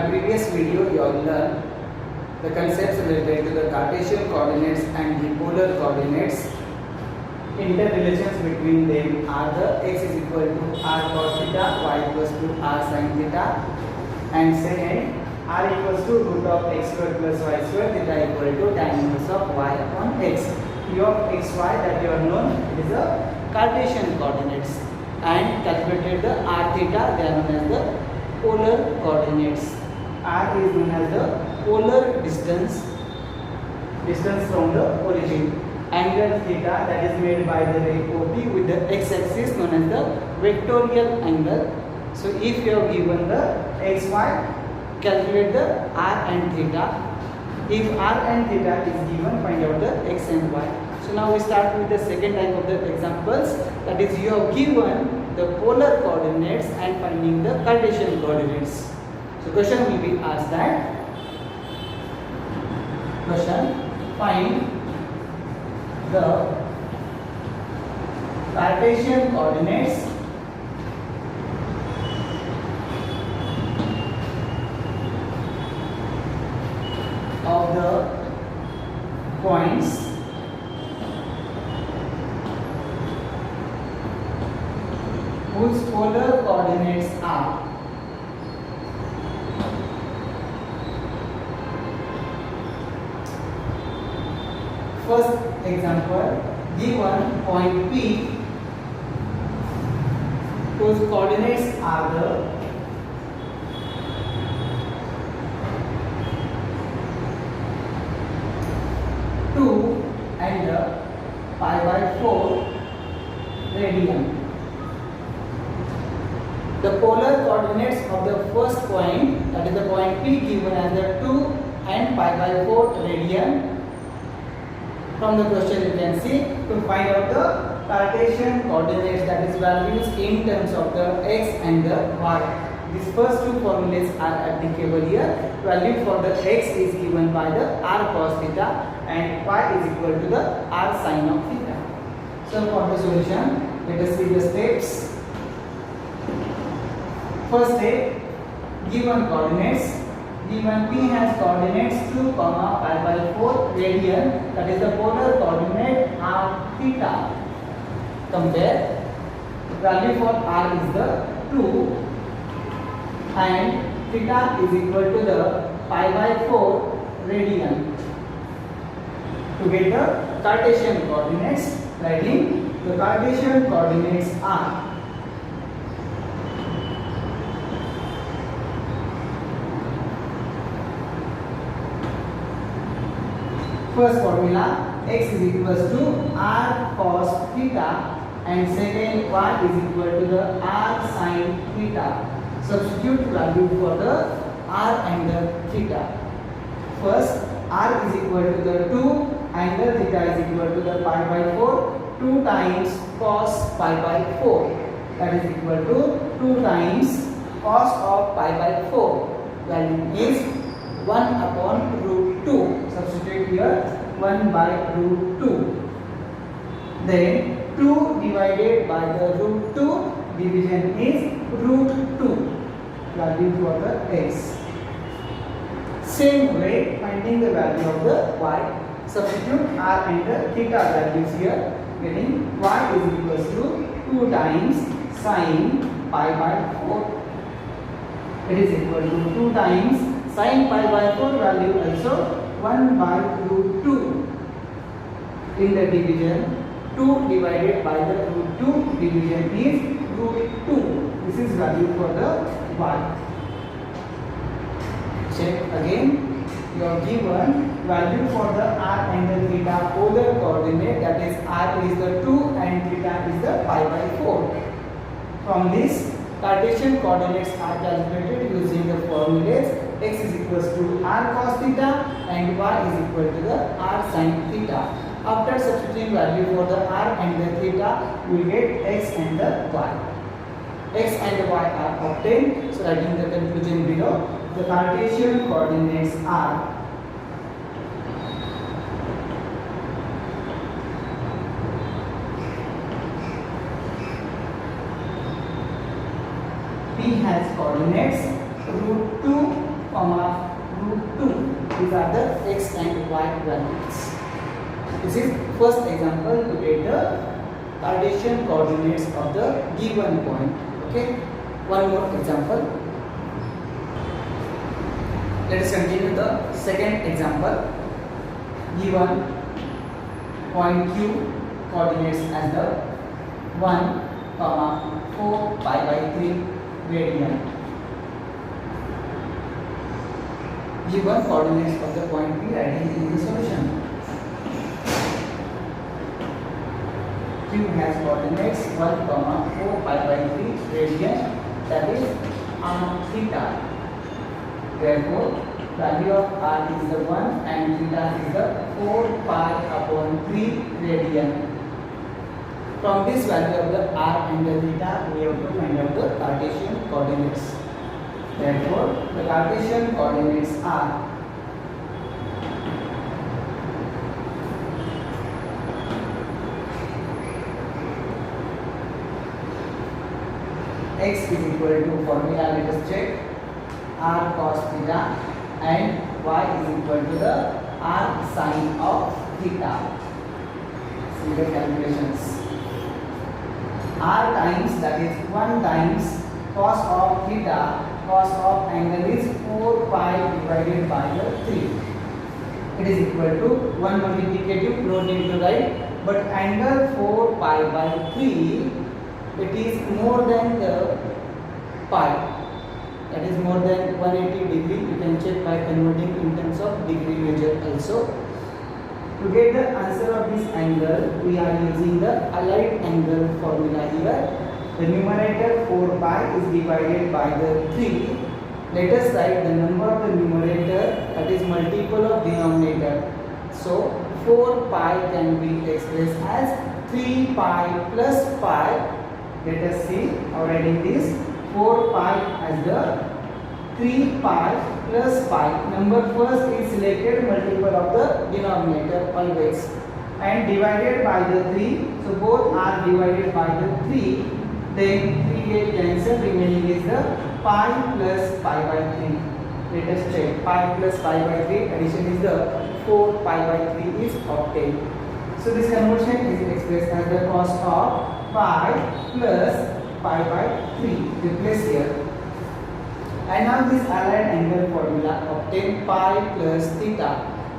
my previous video, you have learned the concepts related to the Cartesian coordinates and the polar coordinates. Interrelations between them are the x is equal to r cos theta, y equals to r sin theta, and second r equals to root of x square plus y square, theta equal to tan inverse of y upon x. P of x y that you have known, it is a Cartesian coordinates, and calculated the r theta, they are known as the polar coordinates. R is known as the polar distance from the origin. Angle theta, that is made by the ray OP with the x-axis, known as the vectorial angle. So if you have given the xy, calculate the r and theta. If r and theta is given, find out the x and y. So now we start with the second type of the examples, that is you have given the polar coordinates and finding the Cartesian coordinates. So question will be asked that, find the Cartesian coordinates of the points whose polar coordinates are first example, given point P whose coordinates are the two and the pi by 4 radian. The polar coordinates of the first point, that is the point P, given as the 2 and pi by 4 radian. From the question you can see, to find out the Cartesian coordinates, that is values in terms of the x and the y. These first two formulas are applicable here. Value for the x is given by the r cos theta and y is equal to the r sin of theta. So for the solution, let us see the steps. First step, given coordinates. Given P has coordinates 2, pi by 4 radian, that is the polar coordinate r theta. Compare, value for r is the 2 and theta is equal to the pi by 4 radian. To get the Cartesian coordinates, writing the Cartesian coordinates are first formula, x is equals to r cos theta and second y is equal to the r sin theta. Substitute value for the r and the theta. First, r is equal to the 2, angle theta is equal to the pi by 4, 2 times cos pi by 4, that is equal to 2 times cos of pi by 4. Value is 1 upon root 2. Substitute here 1 by root 2. Then 2 divided by the root 2, division is root 2. Value for the x. Same way, finding the value of the y. Substitute r and the theta values here. Getting y is equals to 2 times sin pi by 4. It is equal to 2 times sin pi by 4, value also 1 by root 2. In the division, 2 divided by the root 2, division is root 2. This is value for the y. Check again. You are given value for the r and the theta polar coordinate, that is r is the 2 and theta is the pi by 4. From this, Cartesian coordinates are calculated using the formulas x is equals to r cos theta and y is equal to the r sin theta. After substituting value for the r and the theta, we will get x and the y. X and y are obtained. So writing the conclusion below, the Cartesian coordinates are P has coordinates root 2 comma root 2. These are the x and y values. This is first example to get the Cartesian coordinates of the given point. Okay. One more example. Let us continue the second example. Given point Q coordinates as the 1, 4 pi by 3 radian. Given coordinates of the point P, writing in the solution. Q has coordinates 1, 4 pi by 3 radian, that is r theta. Therefore, value of r is the 1 and theta is the 4 pi upon 3 radian. From this value of the r and the theta, we have to find out the Cartesian coordinates. Therefore, the Cartesian coordinates are x is equal to, formula let us check, r cos theta, and y is equal to the r sin of theta. See the calculations. R times, that is 1 times cos of theta, cos of angle is 4 pi divided by the 3. It is equal to 1 multiplicative, no need to write, but angle 4 pi by 3, it is more than the pi, that is more than 180 degree. You can check by converting in terms of degree measure also. To get the answer of this angle, we are using the allied angle formula here. The numerator 4 pi is divided by the 3. Let us write the number of the numerator, that is multiple of denominator. So 4 pi can be expressed as 3 pi plus pi. Let us see how writing this. 4 pi as the 3 pi plus pi. Number first is selected, multiple of the denominator always, and divided by the 3. So both are divided by the 3. Then 3 get cancelled, remaining is the pi plus pi by 3. Let us check. Pi plus pi by 3, addition is the 4 pi by 3 is obtained. So this conversion is expressed as the cos of pi plus pi by 3. Replace here. And now this allied angle formula, obtain pi plus theta.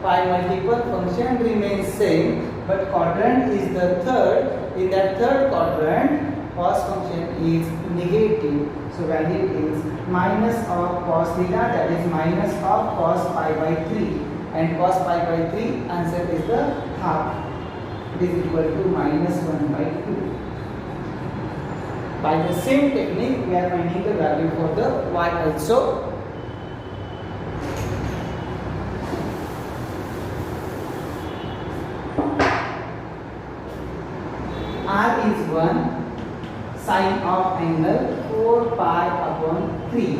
Pi multiple function remains same, but quadrant is the third. In that third quadrant, cos function is negative. So value is minus of cos theta, that is minus of cos pi by 3. And cos pi by 3, answer is the half. It is equal to minus 1 by 2. By the same technique, we are finding the value for the y also. R is 1, sine of angle 4 pi upon 3.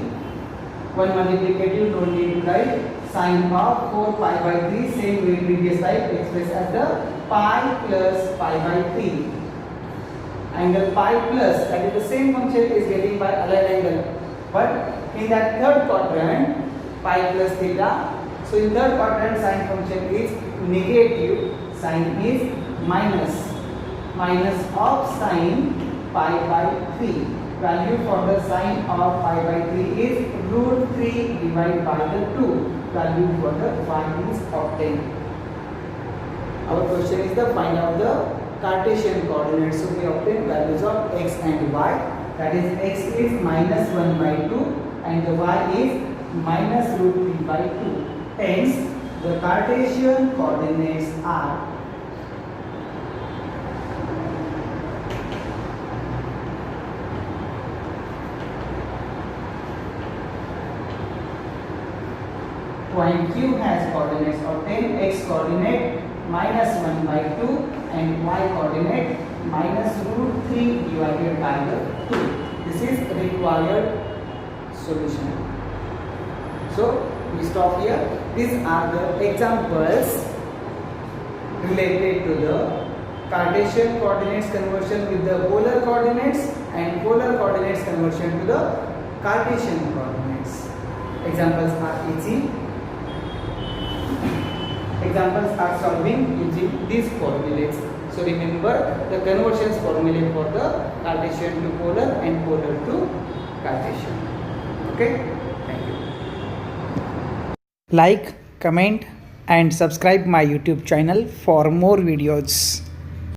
1 multiplicative, don't need to write. Sine of 4 pi by 3, same way previous type, expressed as the pi plus pi by 3. Angle pi plus, that is the same function is getting by allied angle, but in that third quadrant, pi plus theta. So in third quadrant, sine function is negative, sine is minus of sine pi by 3. Value for the sine of pi by 3 is root 3 divided by the 2. Value for the y is obtained. Our question is the find out the Cartesian coordinates. So we obtain values of x and y. That is, x is minus 1 by 2 and the y is minus root 3 by 2. Hence, the Cartesian coordinates are point Q has coordinates of 10, x coordinate minus 1 by 2 and y coordinate minus root 3 divided by the 2. This is required solution. So we stop here. These are the examples related to the Cartesian coordinates conversion with the polar coordinates and polar coordinates conversion to the Cartesian coordinates. Examples are easy. Examples are solving using these formulas. So remember the conversions formula for the Cartesian to polar and polar to Cartesian. Okay, thank you. Like, comment and subscribe my YouTube channel for more videos.